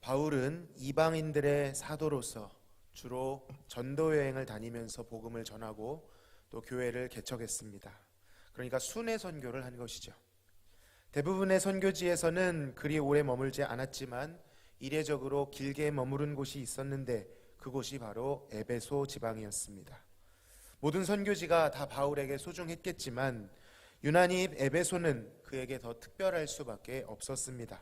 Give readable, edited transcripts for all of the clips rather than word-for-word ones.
바울은 이방인들의 사도로서 주로 전도 여행을 다니면서 복음을 전하고 또 교회를 개척했습니다. 그러니까 순회 선교를 한 것이죠. 대부분의 선교지에서는 그리 오래 머물지 않았지만 이례적으로 길게 머무른 곳이 있었는데 그곳이 바로 에베소 지방이었습니다. 모든 선교지가 다 바울에게 소중했겠지만 유난히 에베소는 그에게 더 특별할 수밖에 없었습니다.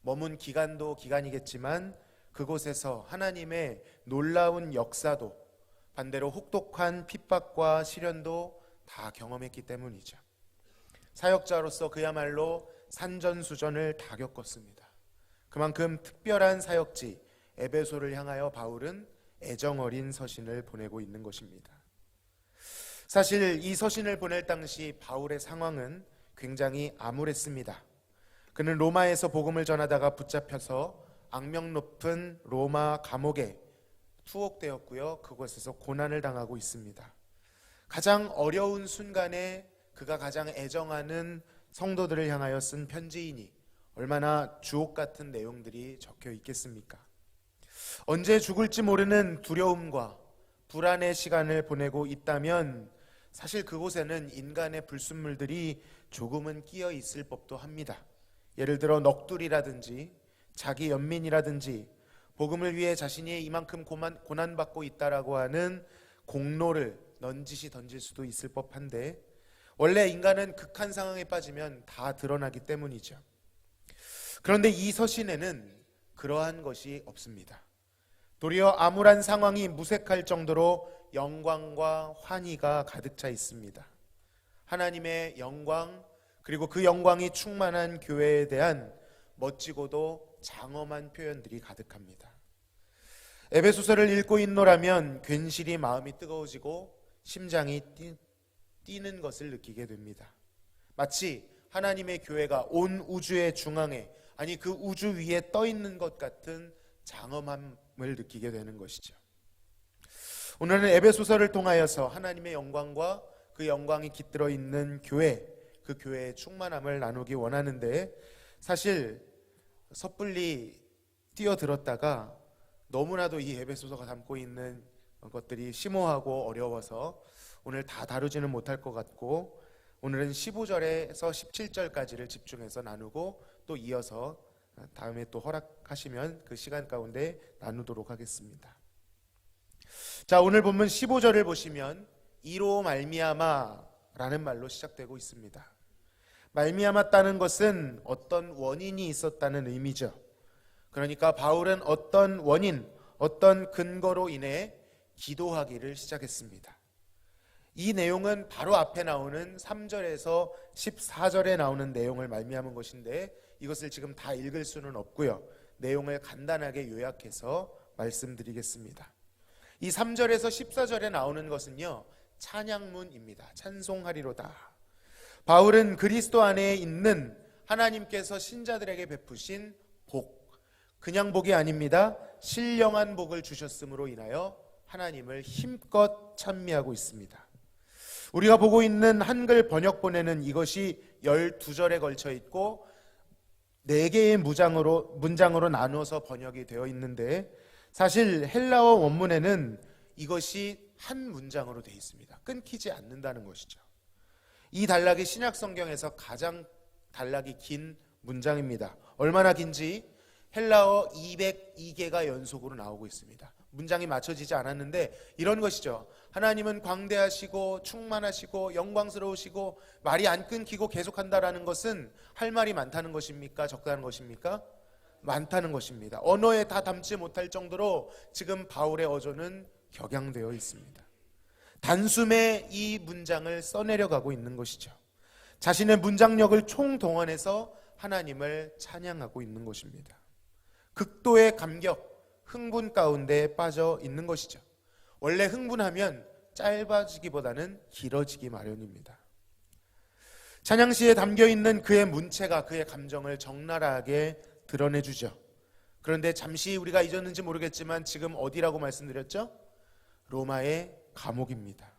머문 기간도 기간이겠지만 그곳에서 하나님의 놀라운 역사도 반대로 혹독한 핍박과 시련도 다 경험했기 때문이죠. 사역자로서 그야말로 산전수전을 다 겪었습니다. 그만큼 특별한 사역지 에베소를 향하여 바울은 애정어린 서신을 보내고 있는 것입니다. 사실 이 서신을 보낼 당시 바울의 상황은 굉장히 암울했습니다. 그는 로마에서 복음을 전하다가 붙잡혀서 악명 높은 로마 감옥에 투옥되었고요. 그곳에서 고난을 당하고 있습니다. 가장 어려운 순간에 그가 가장 애정하는 성도들을 향하여 쓴 편지이니 얼마나 주옥 같은 내용들이 적혀 있겠습니까? 언제 죽을지 모르는 두려움과 불안의 시간을 보내고 있다면 사실 그곳에는 인간의 불순물들이 조금은 끼어 있을 법도 합니다. 예를 들어 넋두리라든지 자기 연민이라든지 복음을 위해 자신이 이만큼 고난받고 있다라고 하는 공로를 넌지시 던질 수도 있을 법한데 원래 인간은 극한 상황에 빠지면 다 드러나기 때문이죠. 그런데 이 서신에는 그러한 것이 없습니다. 도리어 암울한 상황이 무색할 정도로 영광과 환희가 가득 차 있습니다. 하나님의 영광 그리고 그 영광이 충만한 교회에 대한 멋지고도 장엄한 표현들이 가득합니다. 에베소서를 읽고 있노라면 괜시리 마음이 뜨거워지고 심장이 뛰는 것을 느끼게 됩니다. 마치 하나님의 교회가 온 우주의 중앙에 아니 그 우주 위에 떠 있는 것 같은 장엄함을 느끼게 되는 것이죠. 오늘은 에베소서를 통하여서 하나님의 영광과 그 영광이 깃들어 있는 교회, 그 교회의 충만함을 나누기 원하는데 사실 섣불리 뛰어들었다가 너무나도 이 에베소서가 담고 있는 것들이 심오하고 어려워서 오늘 다 다루지는 못할 것 같고 오늘은 15절에서 17절까지를 집중해서 나누고 또 이어서 다음에 또 허락하시면 그 시간 가운데 나누도록 하겠습니다. 자, 오늘 본문 15절을 보시면 이로 말미암아라는 말로 시작되고 있습니다. 말미암았다는 것은 어떤 원인이 있었다는 의미죠. 그러니까 바울은 어떤 원인, 어떤 근거로 인해 기도하기를 시작했습니다. 이 내용은 바로 앞에 나오는 3절에서 14절에 나오는 내용을 말미암은 것인데 이것을 지금 다 읽을 수는 없고요. 내용을 간단하게 요약해서 말씀드리겠습니다. 이 3절에서 14절에 나오는 것은요, 찬양문입니다. 찬송하리로다. 바울은 그리스도 안에 있는 하나님께서 신자들에게 베푸신 복, 그냥 복이 아닙니다. 신령한 복을 주셨음으로 인하여 하나님을 힘껏 찬미하고 있습니다. 우리가 보고 있는 한글 번역본에는 이것이 12절에 걸쳐 있고 4개의 문장으로 나누어서 번역이 되어 있는데 사실 헬라어 원문에는 이것이 한 문장으로 되어 있습니다. 끊기지 않는다는 것이죠. 이 단락이 신약 성경에서 가장 단락이 긴 문장입니다. 얼마나 긴지 헬라어 202개가 연속으로 나오고 있습니다. 문장이 맞춰지지 않았는데 이런 것이죠. 하나님은 광대하시고 충만하시고 영광스러우시고 말이 안 끊기고 계속한다라는 것은 할 말이 많다는 것입니까? 적다는 것입니까? 많다는 것입니다. 언어에 다 담지 못할 정도로 지금 바울의 어조는 격양되어 있습니다. 단숨에 이 문장을 써내려가고 있는 것이죠. 자신의 문장력을 총동원해서 하나님을 찬양하고 있는 것입니다. 극도의 감격, 흥분 가운데 빠져 있는 것이죠. 원래 흥분하면 짧아지기보다는 길어지기 마련입니다. 찬양시에 담겨있는 그의 문체가 그의 감정을 적나라하게 드러내주죠. 그런데 잠시 우리가 잊었는지 모르겠지만 지금 어디라고 말씀드렸죠? 로마의 감옥입니다.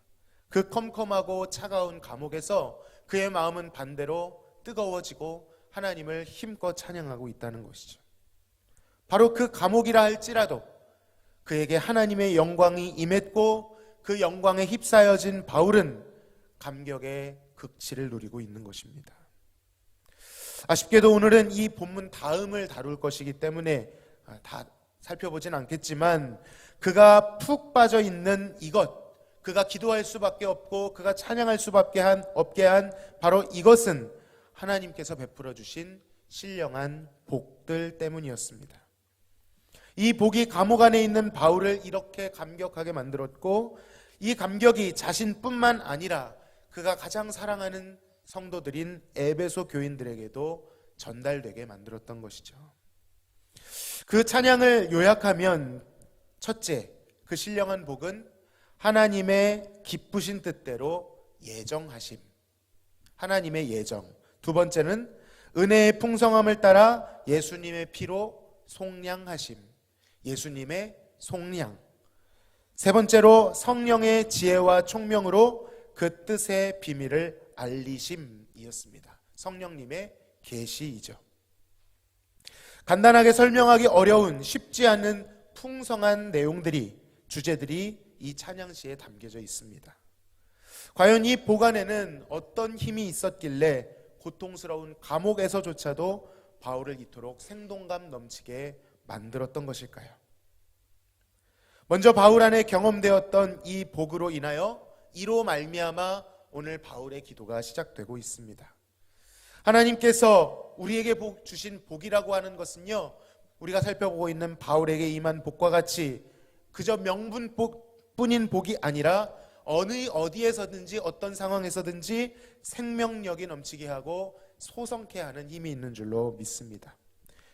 그 컴컴하고 차가운 감옥에서 그의 마음은 반대로 뜨거워지고 하나님을 힘껏 찬양하고 있다는 것이죠. 바로 그 감옥이라 할지라도 그에게 하나님의 영광이 임했고 그 영광에 휩싸여진 바울은 감격의 극치를 누리고 있는 것입니다. 아쉽게도 오늘은 이 본문 다음을 다룰 것이기 때문에 다 살펴보진 않겠지만 그가 푹 빠져 있는 이것, 그가 기도할 수밖에 없고 그가 찬양할 수밖에 없게 한 바로 이것은 하나님께서 베풀어 주신 신령한 복들 때문이었습니다. 이 복이 감옥 안에 있는 바울을 이렇게 감격하게 만들었고 이 감격이 자신뿐만 아니라 그가 가장 사랑하는 성도들인 에베소 교인들에게도 전달되게 만들었던 것이죠. 그 찬양을 요약하면 첫째, 그 신령한 복은 하나님의 기쁘신 뜻대로 예정하심, 하나님의 예정. 두 번째는 은혜의 풍성함을 따라 예수님의 피로 속량하심, 예수님의 속량. 세 번째로 성령의 지혜와 총명으로 그 뜻의 비밀을 알리심이었습니다. 성령님의 계시이죠. 간단하게 설명하기 어려운 쉽지 않은 풍성한 내용들이, 주제들이 이 찬양시에 담겨져 있습니다. 과연 이 복 안에는 어떤 힘이 있었길래 고통스러운 감옥에서조차도 바울을 이토록 생동감 넘치게 만들었던 것일까요? 먼저 바울 안에 경험되었던 이 복으로 인하여 이로 말미암아 오늘 바울의 기도가 시작되고 있습니다. 하나님께서 우리에게 주신 복이라고 하는 것은요, 우리가 살펴보고 있는 바울에게 임한 복과 같이 그저 명분뿐인 복이 아니라 어디에서든지 어떤 상황에서든지 생명력이 넘치게 하고 소성케 하는 힘이 있는 줄로 믿습니다.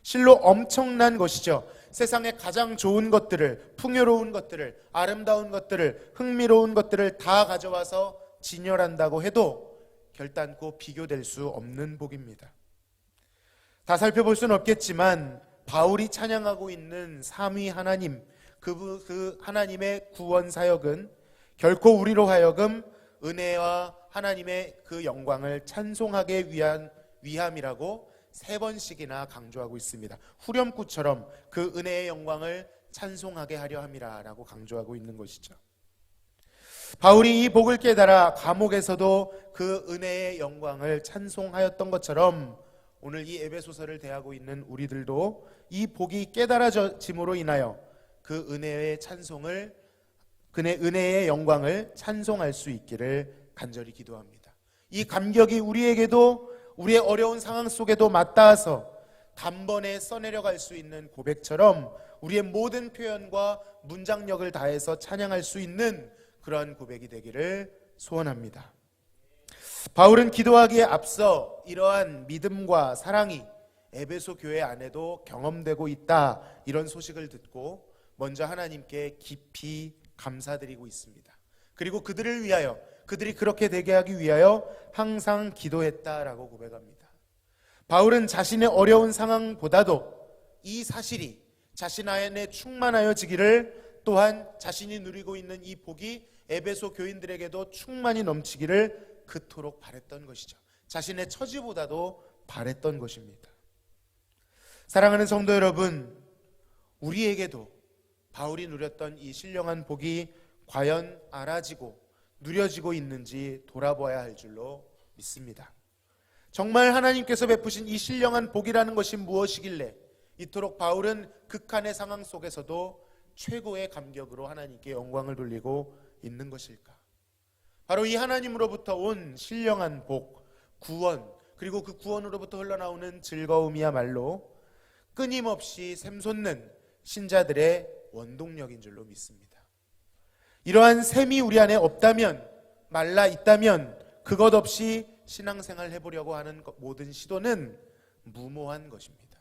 실로 엄청난 것이죠. 세상에 가장 좋은 것들을, 풍요로운 것들을, 아름다운 것들을, 흥미로운 것들을 다 가져와서 진열한다고 해도 결단코 비교될 수 없는 복입니다. 다 살펴볼 수는 없겠지만 바울이 찬양하고 있는 삼위 하나님, 그 하나님의 구원 사역은 결코 우리로 하여금 은혜와 하나님의 그 영광을 찬송하게 위한 위함이라고 3번씩이나 강조하고 있습니다. 후렴구처럼 그 은혜의 영광을 찬송하게 하려 함이라라고 강조하고 있는 것이죠. 바울이 이 복을 깨달아 감옥에서도 그 은혜의 영광을 찬송하였던 것처럼 오늘 이 에베소서를 대하고 있는 우리들도 이 복이 깨달아짐으로 인하여 그 은혜의 찬송을, 은혜의 영광을 찬송할 수 있기를 간절히 기도합니다. 이 감격이 우리에게도 우리의 어려운 상황 속에도 맞닿아서 단번에 써내려갈 수 있는 고백처럼 우리의 모든 표현과 문장력을 다해서 찬양할 수 있는 그러한 고백이 되기를 소원합니다. 바울은 기도하기에 앞서 이러한 믿음과 사랑이 에베소 교회 안에도 경험되고 있다, 이런 소식을 듣고 먼저 하나님께 깊이 감사드리고 있습니다. 그리고 그들을 위하여, 그들이 그렇게 되게 하기 위하여 항상 기도했다라고 고백합니다. 바울은 자신의 어려운 상황보다도 이 사실이 자신 안에 충만하여지기를, 또한 자신이 누리고 있는 이 복이 에베소 교인들에게도 충만히 넘치기를 그토록 바랬던 것이죠. 자신의 처지보다도 바랬던 것입니다. 사랑하는 성도 여러분, 우리에게도 바울이 누렸던 이 신령한 복이 과연 알아지고 누려지고 있는지 돌아보아야 할 줄로 믿습니다. 정말 하나님께서 베푸신 이 신령한 복이라는 것이 무엇이길래 이토록 바울은 극한의 상황 속에서도 최고의 감격으로 하나님께 영광을 돌리고 있는 것일까? 바로 이 하나님으로부터 온 신령한 복, 구원, 그리고 그 구원으로부터 흘러나오는 즐거움이야말로 끊임없이 샘솟는 신자들의 원동력인 줄로 믿습니다. 이러한 샘이 우리 안에 없다면, 말라 있다면 그것 없이 신앙생활을 해보려고 하는 모든 시도는 무모한 것입니다.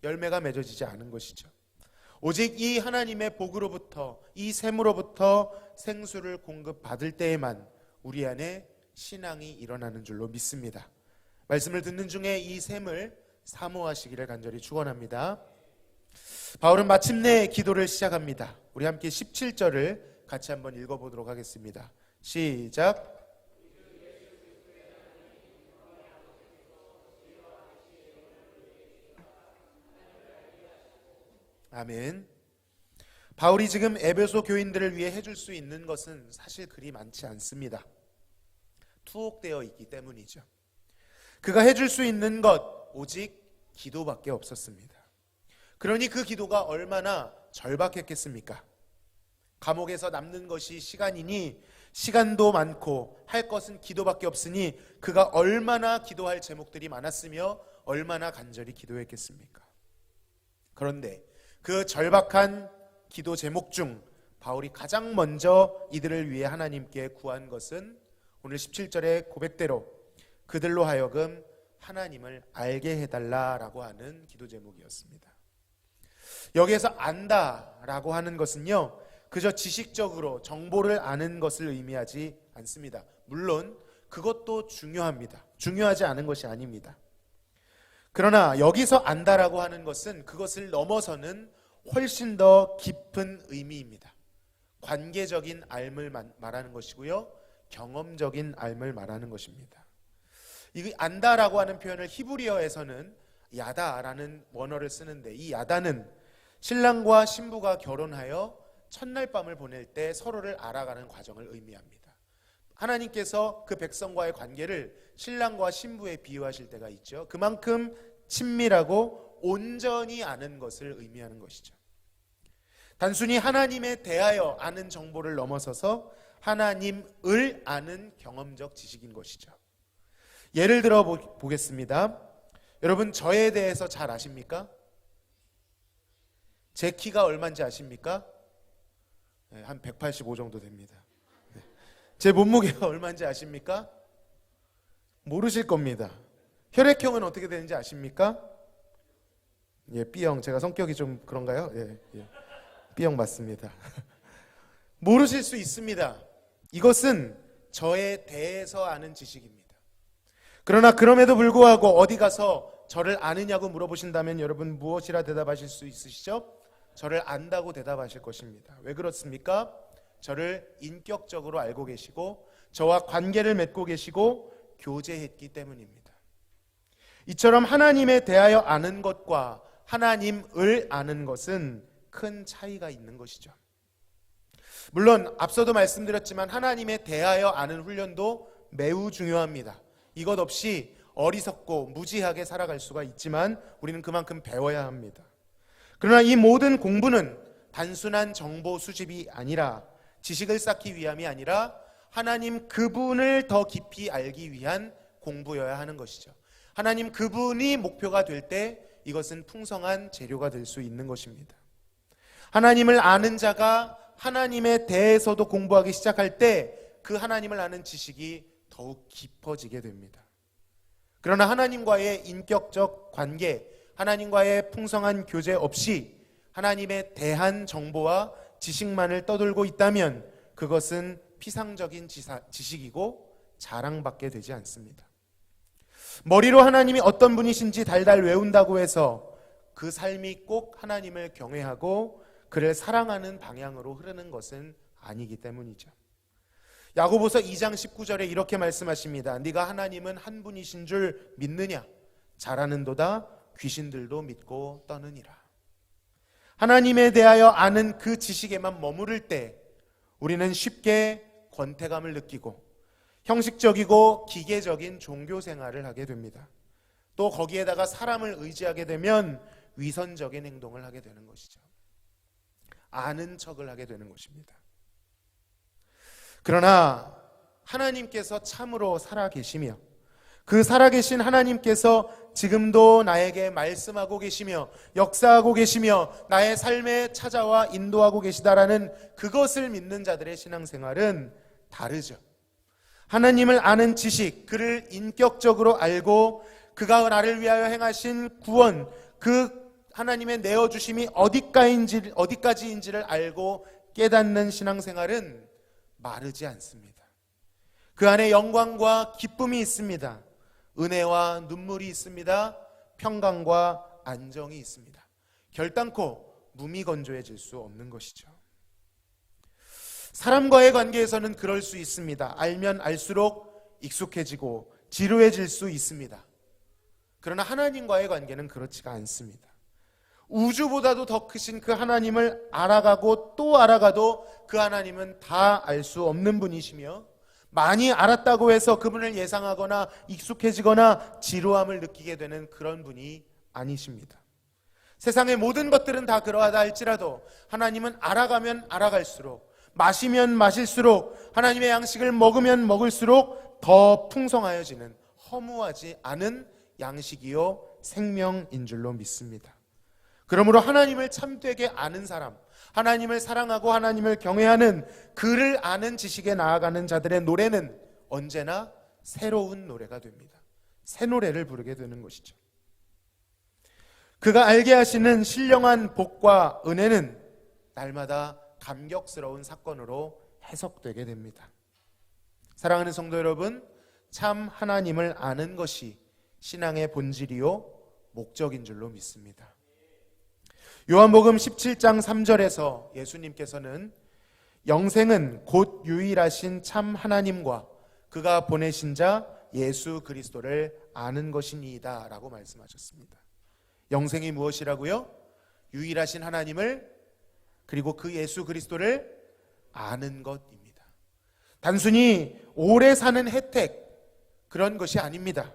열매가 맺어지지 않은 것이죠. 오직 이 하나님의 복으로부터, 이 샘으로부터 생수를 공급받을 때에만 우리 안에 신앙이 일어나는 줄로 믿습니다. 말씀을 듣는 중에 이 샘을 사모하시기를 간절히 축원합니다. 바울은 마침내 기도를 시작합니다. 우리 함께 17절을 같이 한번 읽어보도록 하겠습니다. 시작. 아멘. 바울이 지금 에베소 교인들을 위해 해줄 수 있는 것은 사실 그리 많지 않습니다. 투옥되어 있기 때문이죠. 그가 해줄 수 있는 것 오직 기도밖에 없었습니다. 그러니 그 기도가 얼마나 절박했겠습니까? 감옥에서 남는 것이 시간이니 시간도 많고 할 것은 기도밖에 없으니 그가 얼마나 기도할 제목들이 많았으며 얼마나 간절히 기도했겠습니까? 그런데 그 절박한 기도 제목 중 바울이 가장 먼저 이들을 위해 하나님께 구한 것은 오늘 17절의 고백대로 그들로 하여금 하나님을 알게 해달라라고 하는 기도 제목이었습니다. 여기에서 안다라고 하는 것은요, 그저 지식적으로 정보를 아는 것을 의미하지 않습니다. 물론 그것도 중요합니다. 중요하지 않은 것이 아닙니다. 그러나 여기서 안다라고 하는 것은 그것을 넘어서는 훨씬 더 깊은 의미입니다. 관계적인 알을 말하는 것이고요, 경험적인 알을 말하는 것입니다. 이 안다라고 하는 표현을 히브리어에서는 야다라는 원어를 쓰는데, 이 야다는 신랑과 신부가 결혼하여 첫날 밤을 보낼 때 서로를 알아가는 과정을 의미합니다. 하나님께서 그 백성과의 관계를 신랑과 신부에 비유하실 때가 있죠. 그만큼 친밀하고 온전히 아는 것을 의미하는 것이죠. 단순히 하나님에 대하여 아는 정보를 넘어서서 하나님을 아는 경험적 지식인 것이죠. 예를 들어 보겠습니다. 여러분, 저에 대해서 잘 아십니까? 제 키가 얼마인지 아십니까? 네, 한 185 정도 됩니다. 네. 제 몸무게가 얼마인지 아십니까? 모르실 겁니다. 혈액형은 어떻게 되는지 아십니까? 예, B형. 제가 성격이 좀 그런가요? 예, 예. B형 맞습니다. 모르실 수 있습니다. 이것은 저에 대해서 아는 지식입니다. 그러나 그럼에도 불구하고 어디 가서 저를 아느냐고 물어보신다면 여러분 무엇이라 대답하실 수 있으시죠? 저를 안다고 대답하실 것입니다. 왜 그렇습니까? 저를 인격적으로 알고 계시고 저와 관계를 맺고 계시고 교제했기 때문입니다. 이처럼 하나님에 대하여 아는 것과 하나님을 아는 것은 큰 차이가 있는 것이죠. 물론 앞서도 말씀드렸지만 하나님에 대하여 아는 훈련도 매우 중요합니다. 이것 없이 어리석고 무지하게 살아갈 수가 있지만 우리는 그만큼 배워야 합니다. 그러나 이 모든 공부는 단순한 정보 수집이 아니라, 지식을 쌓기 위함이 아니라 하나님 그분을 더 깊이 알기 위한 공부여야 하는 것이죠. 하나님 그분이 목표가 될 때 이것은 풍성한 재료가 될 수 있는 것입니다. 하나님을 아는 자가 하나님에 대해서도 공부하기 시작할 때 그 하나님을 아는 지식이 더욱 깊어지게 됩니다. 그러나 하나님과의 인격적 관계, 하나님과의 풍성한 교제 없이 하나님에 대한 정보와 지식만을 떠돌고 있다면 그것은 피상적인 지식이고 자랑받게 되지 않습니다. 머리로 하나님이 어떤 분이신지 달달 외운다고 해서 그 삶이 꼭 하나님을 경외하고 그를 사랑하는 방향으로 흐르는 것은 아니기 때문이죠. 야고보서 2장 19절에 이렇게 말씀하십니다. 네가 하나님은 한 분이신 줄 믿느냐? 잘하는도다 귀신들도 믿고 떠느니라. 하나님에 대하여 아는 그 지식에만 머무를 때 우리는 쉽게 권태감을 느끼고 형식적이고 기계적인 종교 생활을 하게 됩니다. 또 거기에다가 사람을 의지하게 되면 위선적인 행동을 하게 되는 것이죠. 아는 척을 하게 되는 것입니다. 그러나 하나님께서 참으로 살아계시며 그 살아계신 하나님께서 지금도 나에게 말씀하고 계시며 역사하고 계시며 나의 삶에 찾아와 인도하고 계시다라는 그것을 믿는 자들의 신앙생활은 다르죠. 하나님을 아는 지식, 그를 인격적으로 알고 그가 나를 위하여 행하신 구원, 그 하나님의 내어주심이 어디까지인지를 알고 깨닫는 신앙생활은 마르지 않습니다. 그 안에 영광과 기쁨이 있습니다. 은혜와 눈물이 있습니다. 평강과 안정이 있습니다. 결단코 무미건조해질 수 없는 것이죠. 사람과의 관계에서는 그럴 수 있습니다. 알면 알수록 익숙해지고 지루해질 수 있습니다. 그러나 하나님과의 관계는 그렇지가 않습니다. 우주보다도 더 크신 그 하나님을 알아가고 또 알아가도 그 하나님은 다 알 수 없는 분이시며, 많이 알았다고 해서 그분을 예상하거나 익숙해지거나 지루함을 느끼게 되는 그런 분이 아니십니다. 세상의 모든 것들은 다 그러하다 할지라도 하나님은 알아가면 알아갈수록, 마시면 마실수록, 하나님의 양식을 먹으면 먹을수록 더 풍성하여지는 허무하지 않은 양식이요 생명인 줄로 믿습니다. 그러므로 하나님을 참되게 아는 사람, 하나님을 사랑하고 하나님을 경외하는, 그를 아는 지식에 나아가는 자들의 노래는 언제나 새로운 노래가 됩니다. 새 노래를 부르게 되는 것이죠. 그가 알게 하시는 신령한 복과 은혜는 날마다 감격스러운 사건으로 해석되게 됩니다. 사랑하는 성도 여러분, 참 하나님을 아는 것이 신앙의 본질이요 목적인 줄로 믿습니다. 요한복음 17장 3절에서 예수님께서는 영생은 곧 유일하신 참 하나님과 그가 보내신 자 예수 그리스도를 아는 것이니이다 라고 말씀하셨습니다. 영생이 무엇이라고요? 유일하신 하나님을, 그리고 그 예수 그리스도를 아는 것입니다. 단순히 오래 사는 혜택, 그런 것이 아닙니다.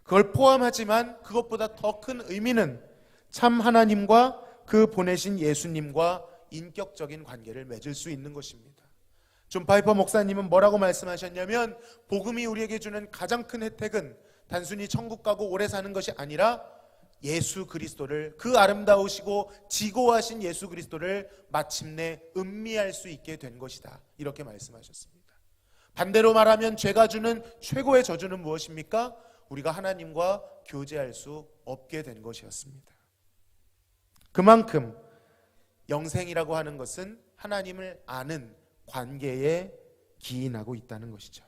그걸 포함하지만 그것보다 더 큰 의미는 참 하나님과 그 보내신 예수님과 인격적인 관계를 맺을 수 있는 것입니다. 존 파이퍼 목사님은 뭐라고 말씀하셨냐면, 복음이 우리에게 주는 가장 큰 혜택은 단순히 천국 가고 오래 사는 것이 아니라 예수 그리스도를, 그 아름다우시고 지고하신 예수 그리스도를 마침내 음미할 수 있게 된 것이다, 이렇게 말씀하셨습니다. 반대로 말하면 죄가 주는 최고의 저주는 무엇입니까? 우리가 하나님과 교제할 수 없게 된 것이었습니다. 그만큼 영생이라고 하는 것은 하나님을 아는 관계에 기인하고 있다는 것이죠.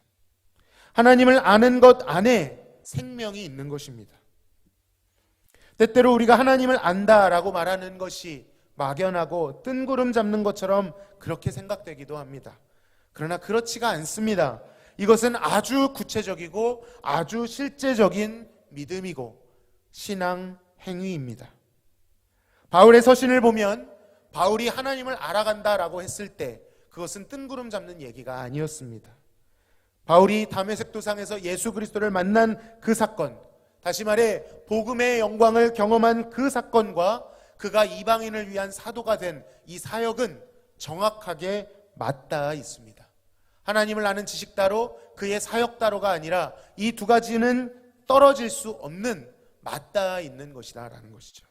하나님을 아는 것 안에 생명이 있는 것입니다. 때때로 우리가 하나님을 안다라고 말하는 것이 막연하고 뜬구름 잡는 것처럼 그렇게 생각되기도 합니다. 그러나 그렇지가 않습니다. 이것은 아주 구체적이고 아주 실제적인 믿음이고 신앙 행위입니다. 바울의 서신을 보면 바울이 하나님을 알아간다라고 했을 때 그것은 뜬구름 잡는 얘기가 아니었습니다. 바울이 다메섹 도상에서 예수 그리스도를 만난 그 사건, 다시 말해 복음의 영광을 경험한 그 사건과 그가 이방인을 위한 사도가 된 이 사역은 정확하게 맞닿아 있습니다. 하나님을 아는 지식 따로, 그의 사역 따로가 아니라 이 두 가지는 떨어질 수 없는, 맞닿아 있는 것이다 라는 것이죠.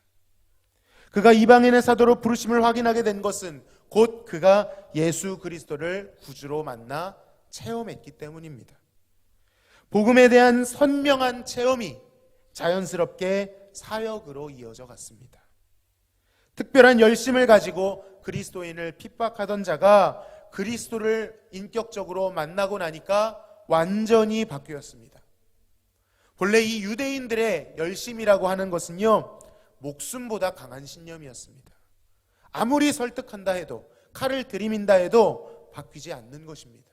그가 이방인의 사도로 부르심을 확인하게 된 것은 곧 그가 예수 그리스도를 구주로 만나 체험했기 때문입니다. 복음에 대한 선명한 체험이 자연스럽게 사역으로 이어져 갔습니다. 특별한 열심을 가지고 그리스도인을 핍박하던 자가 그리스도를 인격적으로 만나고 나니까 완전히 바뀌었습니다. 본래 이 유대인들의 열심이라고 하는 것은요, 목숨보다 강한 신념이었습니다. 아무리 설득한다 해도, 칼을 들이민다 해도 바뀌지 않는 것입니다.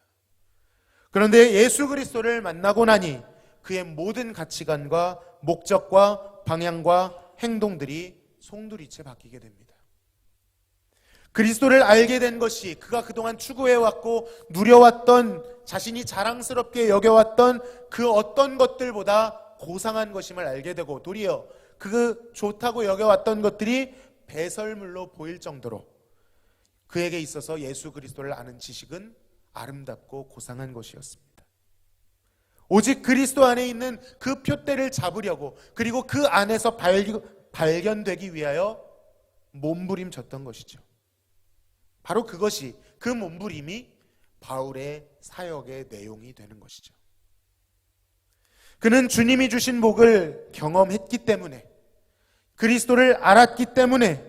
그런데 예수 그리스도를 만나고 나니 그의 모든 가치관과 목적과 방향과 행동들이 송두리째 바뀌게 됩니다. 그리스도를 알게 된 것이 그가 그동안 추구해왔고 누려왔던, 자신이 자랑스럽게 여겨왔던 그 어떤 것들보다 고상한 것임을 알게 되고, 도리어 그 좋다고 여겨왔던 것들이 배설물로 보일 정도로 그에게 있어서 예수 그리스도를 아는 지식은 아름답고 고상한 것이었습니다. 오직 그리스도 안에 있는 그 표대를 잡으려고, 그리고 그 안에서 발견되기 위하여 몸부림쳤던 것이죠. 바로 그것이, 그 몸부림이 바울의 사역의 내용이 되는 것이죠. 그는 주님이 주신 복을 경험했기 때문에, 그리스도를 알았기 때문에,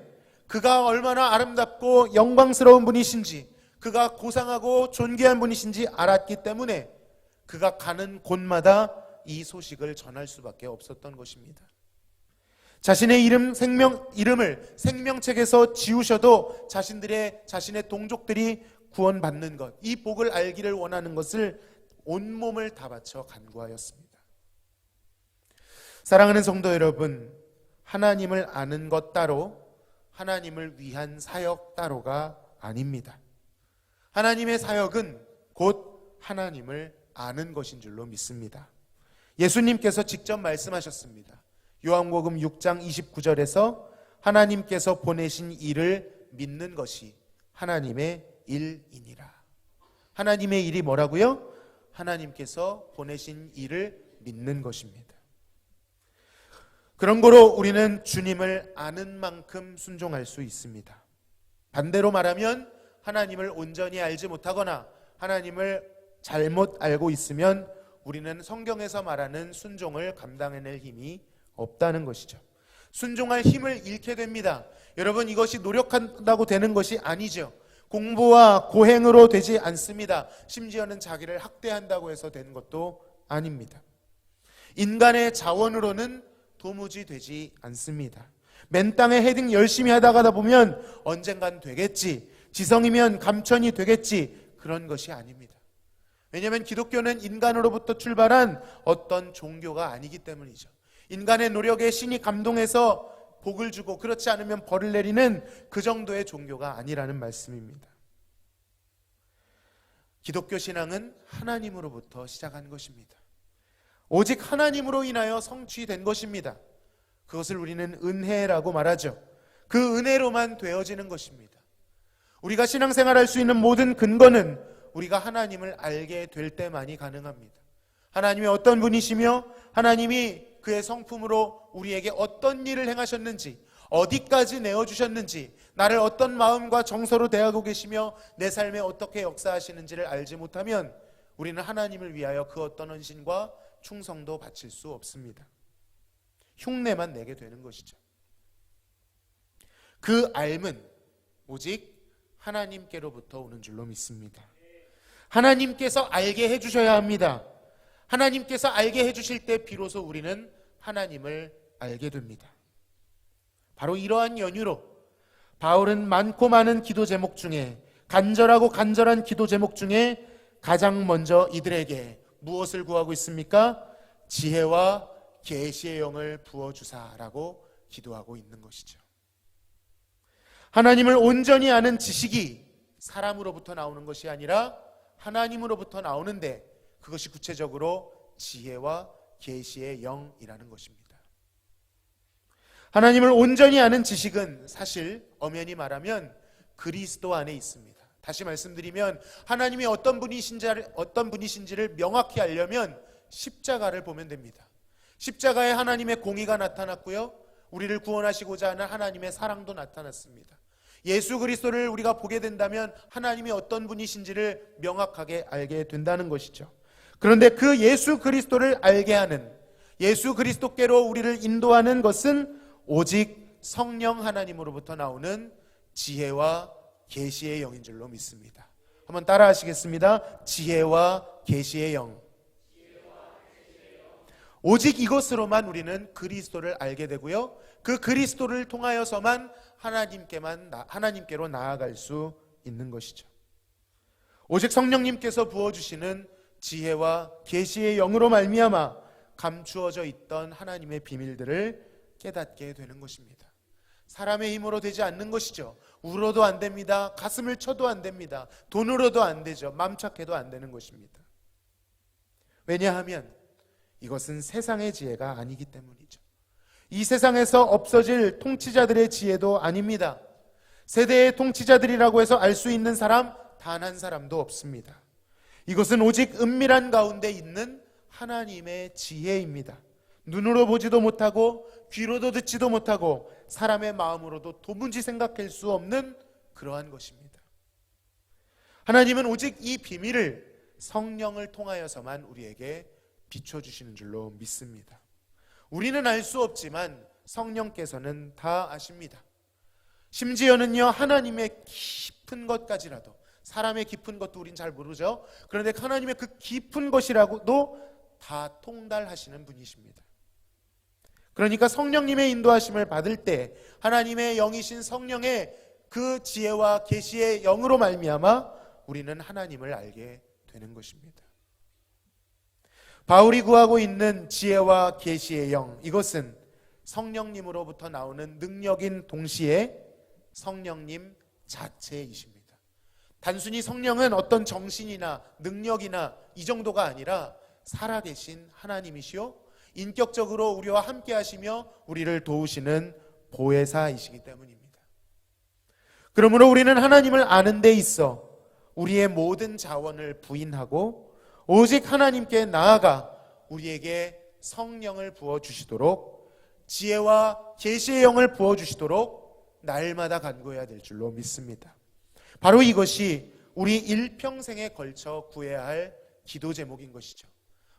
그가 얼마나 아름답고 영광스러운 분이신지, 그가 고상하고 존귀한 분이신지 알았기 때문에 그가 가는 곳마다 이 소식을 전할 수밖에 없었던 것입니다. 자신의 이름을 생명책에서 지우셔도 자신의 동족들이 구원받는 것, 이 복을 알기를 원하는 것을 온몸을 다 바쳐 간구하였습니다. 사랑하는 성도 여러분, 하나님을 아는 것 따로 하나님을 위한 사역 따로가 아닙니다. 하나님의 사역은 곧 하나님을 아는 것인 줄로 믿습니다. 예수님께서 직접 말씀하셨습니다. 요한복음 6장 29절에서 하나님께서 보내신 일을 믿는 것이 하나님의 일이니라. 하나님의 일이 뭐라고요? 하나님께서 보내신 일을 믿는 것입니다. 그런 거로 우리는 주님을 아는 만큼 순종할 수 있습니다. 반대로 말하면 하나님을 온전히 알지 못하거나 하나님을 잘못 알고 있으면 우리는 성경에서 말하는 순종을 감당해낼 힘이 없다는 것이죠. 순종할 힘을 잃게 됩니다. 여러분, 이것이 노력한다고 되는 것이 아니죠. 공부와 고행으로 되지 않습니다. 심지어는 자기를 학대한다고 해서 되는 것도 아닙니다. 인간의 자원으로는 도무지 되지 않습니다. 맨 땅에 헤딩 열심히 하다가 보면 언젠간 되겠지, 지성이면 감천이 되겠지, 그런 것이 아닙니다. 왜냐하면 기독교는 인간으로부터 출발한 어떤 종교가 아니기 때문이죠. 인간의 노력에 신이 감동해서 복을 주고 그렇지 않으면 벌을 내리는 그 정도의 종교가 아니라는 말씀입니다. 기독교 신앙은 하나님으로부터 시작한 것입니다. 오직 하나님으로 인하여 성취된 것입니다. 그것을 우리는 은혜라고 말하죠. 그 은혜로만 되어지는 것입니다. 우리가 신앙생활할 수 있는 모든 근거는 우리가 하나님을 알게 될 때만이 가능합니다. 하나님이 어떤 분이시며 하나님이 그의 성품으로 우리에게 어떤 일을 행하셨는지, 어디까지 내어주셨는지, 나를 어떤 마음과 정서로 대하고 계시며 내 삶에 어떻게 역사하시는지를 알지 못하면 우리는 하나님을 위하여 그 어떤 헌신과 충성도 바칠 수 없습니다. 흉내만 내게 되는 것이죠. 그 알은 오직 하나님께로부터 오는 줄로 믿습니다. 하나님께서 알게 해주셔야 합니다. 하나님께서 알게 해주실 때 비로소 우리는 하나님을 알게 됩니다. 바로 이러한 연유로 바울은 많고 많은 기도 제목 중에, 간절하고 간절한 기도 제목 중에 가장 먼저 이들에게 무엇을 구하고 있습니까? 지혜와 계시의 영을 부어주사라고 기도하고 있는 것이죠. 하나님을 온전히 아는 지식이 사람으로부터 나오는 것이 아니라 하나님으로부터 나오는데, 그것이 구체적으로 지혜와 계시의 영이라는 것입니다. 하나님을 온전히 아는 지식은 사실 엄연히 말하면 그리스도 안에 있습니다. 다시 말씀드리면 하나님이 어떤 분이신지를 명확히 알려면 십자가를 보면 됩니다. 십자가에 하나님의 공의가 나타났고요, 우리를 구원하시고자 하는 하나님의 사랑도 나타났습니다. 예수 그리스도를 우리가 보게 된다면 하나님이 어떤 분이신지를 명확하게 알게 된다는 것이죠. 그런데 그 예수 그리스도를 알게 하는, 예수 그리스도께로 우리를 인도하는 것은 오직 성령 하나님으로부터 나오는 지혜와 계시의 영인 줄로 믿습니다. 한번 따라 하시겠습니다. 지혜와 계시의 영. 오직 이것으로만 우리는 그리스도를 알게 되고요, 그 그리스도를 통하여서만 하나님께로 나아갈 수 있는 것이죠. 오직 성령님께서 부어주시는 지혜와 계시의 영으로 말미암아 감추어져 있던 하나님의 비밀들을 깨닫게 되는 것입니다. 사람의 힘으로 되지 않는 것이죠. 울어도 안 됩니다. 가슴을 쳐도 안 됩니다. 돈으로도 안 되죠. 맘착해도 안 되는 것입니다. 왜냐하면 이것은 세상의 지혜가 아니기 때문이죠. 이 세상에서 없어질 통치자들의 지혜도 아닙니다. 세대의 통치자들이라고 해서 알 수 있는 사람 단 한 사람도 없습니다. 이것은 오직 은밀한 가운데 있는 하나님의 지혜입니다. 눈으로 보지도 못하고 귀로도 듣지도 못하고 사람의 마음으로도 도무지 생각할 수 없는 그러한 것입니다. 하나님은 오직 이 비밀을 성령을 통하여서만 우리에게 비춰주시는 줄로 믿습니다. 우리는 알 수 없지만 성령께서는 다 아십니다. 심지어는요, 하나님의 깊은 것까지라도, 사람의 깊은 것도 우린 잘 모르죠. 그런데 하나님의 그 깊은 것이라고도 다 통달하시는 분이십니다. 그러니까 성령님의 인도하심을 받을 때 하나님의 영이신 성령의 그 지혜와 계시의 영으로 말미암아 우리는 하나님을 알게 되는 것입니다. 바울이 구하고 있는 지혜와 계시의 영, 이것은 성령님으로부터 나오는 능력인 동시에 성령님 자체이십니다. 단순히 성령은 어떤 정신이나 능력이나 이 정도가 아니라 살아계신 하나님이시요 인격적으로 우리와 함께 하시며 우리를 도우시는 보혜사이시기 때문입니다. 그러므로 우리는 하나님을 아는 데 있어 우리의 모든 자원을 부인하고 오직 하나님께 나아가 우리에게 성령을 부어주시도록 지혜와 계시의 영을 부어주시도록 날마다 간구해야 될 줄로 믿습니다. 바로 이것이 우리 일평생에 걸쳐 구해야 할 기도 제목인 것이죠.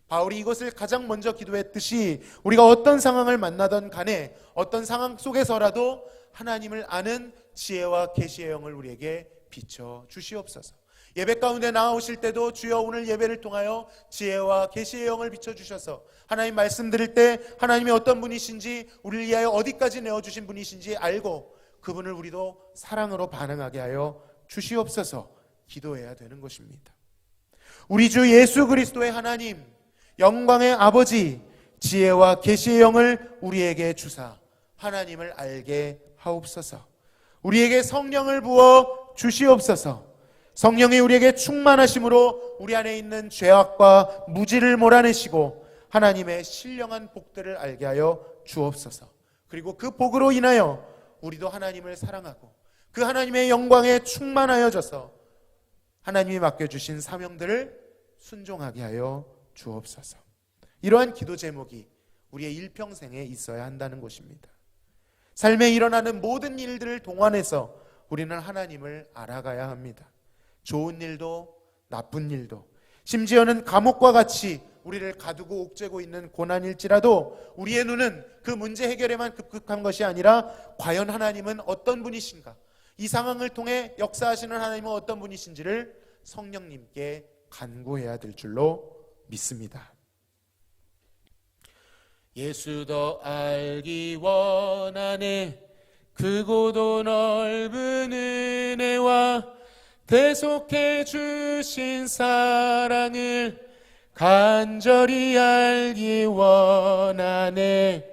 바울이 이것을 가장 먼저 기도했듯이 우리가 어떤 상황을 만나던 간에 어떤 상황 속에서라도 하나님을 아는 지혜와 계시의 영을 우리에게 비춰 주시옵소서. 예배 가운데 나오실 때도 주여 오늘 예배를 통하여 지혜와 계시의 영을 비춰주셔서 하나님 말씀 드릴 때 하나님이 어떤 분이신지 우리를 위하여 어디까지 내어주신 분이신지 알고 그분을 우리도 사랑으로 반응하게 하여 주시옵소서 기도해야 되는 것입니다. 우리 주 예수 그리스도의 하나님 영광의 아버지 지혜와 계시의 영을 우리에게 주사 하나님을 알게 하옵소서. 우리에게 성령을 부어 주시옵소서. 성령이 우리에게 충만하심으로 우리 안에 있는 죄악과 무지를 몰아내시고 하나님의 신령한 복들을 알게 하여 주옵소서. 그리고 그 복으로 인하여 우리도 하나님을 사랑하고 그 하나님의 영광에 충만하여져서 하나님이 맡겨주신 사명들을 순종하게 하여 주옵소서. 이러한 기도 제목이 우리의 일평생에 있어야 한다는 것입니다. 삶에 일어나는 모든 일들을 동원해서 우리는 하나님을 알아가야 합니다. 좋은 일도 나쁜 일도 심지어는 감옥과 같이 우리를 가두고 옥죄고 있는 고난일지라도 우리의 눈은 그 문제 해결에만 급급한 것이 아니라 과연 하나님은 어떤 분이신가, 이 상황을 통해 역사하시는 하나님은 어떤 분이신지를 성령님께 간구해야 될 줄로 믿습니다. 예수 더 알기 원하네 크고도 넓은 은혜와 대속해 주신 사랑을 간절히 알기 원하네.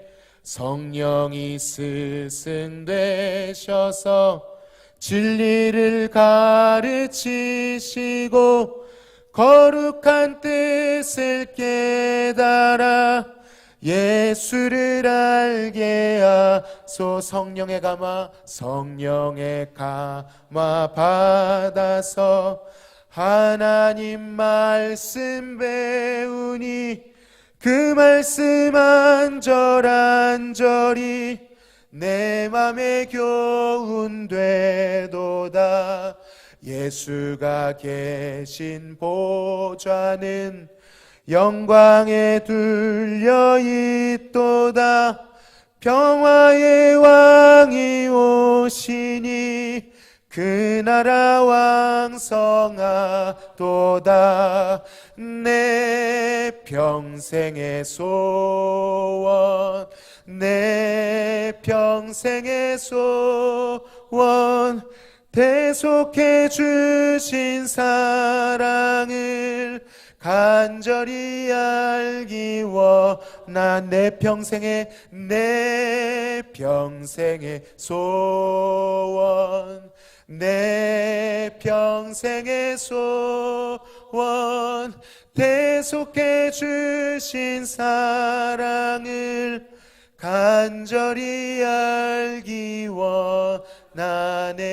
성령이 스승되셔서 진리를 가르치시고 거룩한 뜻을 깨달아 예수를 알게 하소. 성령의 감화 받아서 하나님 말씀 배우니 그 말씀 안절안절이 내 맘에 교훈되도다. 예수가 계신 보좌는 영광에 둘려 있도다. 평화의 왕이 오시니 그 나라 왕성하도다. 내 평생의 소원, 내 평생의 소원, 대속해 주신 사랑을 간절히 알기 원한 내 평생의 소원, 내 평생의 소원, 대속해 주신 사랑을 간절히 알기 원하네.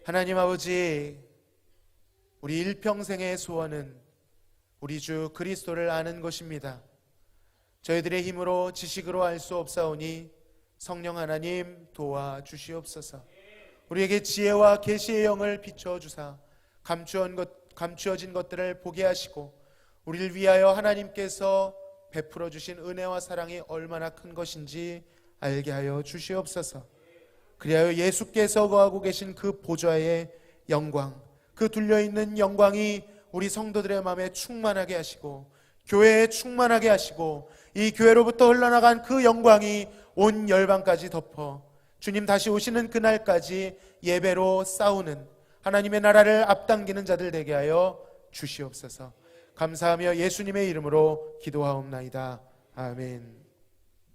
하나님 아버지, 우리 일평생의 소원은 우리 주 그리스도를 아는 것입니다. 저희들의 힘으로 지식으로 알 수 없사오니 성령 하나님 도와주시옵소서. 우리에게 지혜와 계시의 영을 비춰주사 감추어진 것들을 보게 하시고 우리를 위하여 하나님께서 베풀어 주신 은혜와 사랑이 얼마나 큰 것인지 알게 하여 주시옵소서. 그리하여 예수께서 거하고 계신 그 보좌의 영광, 그 둘려있는 영광이 우리 성도들의 마음에 충만하게 하시고 교회에 충만하게 하시고 이 교회로부터 흘러나간 그 영광이 온 열방까지 덮어 주님 다시 오시는 그날까지 예배로 싸우는 하나님의 나라를 앞당기는 자들 되게 하여 주시옵소서. 감사하며 예수님의 이름으로 기도하옵나이다. 아멘.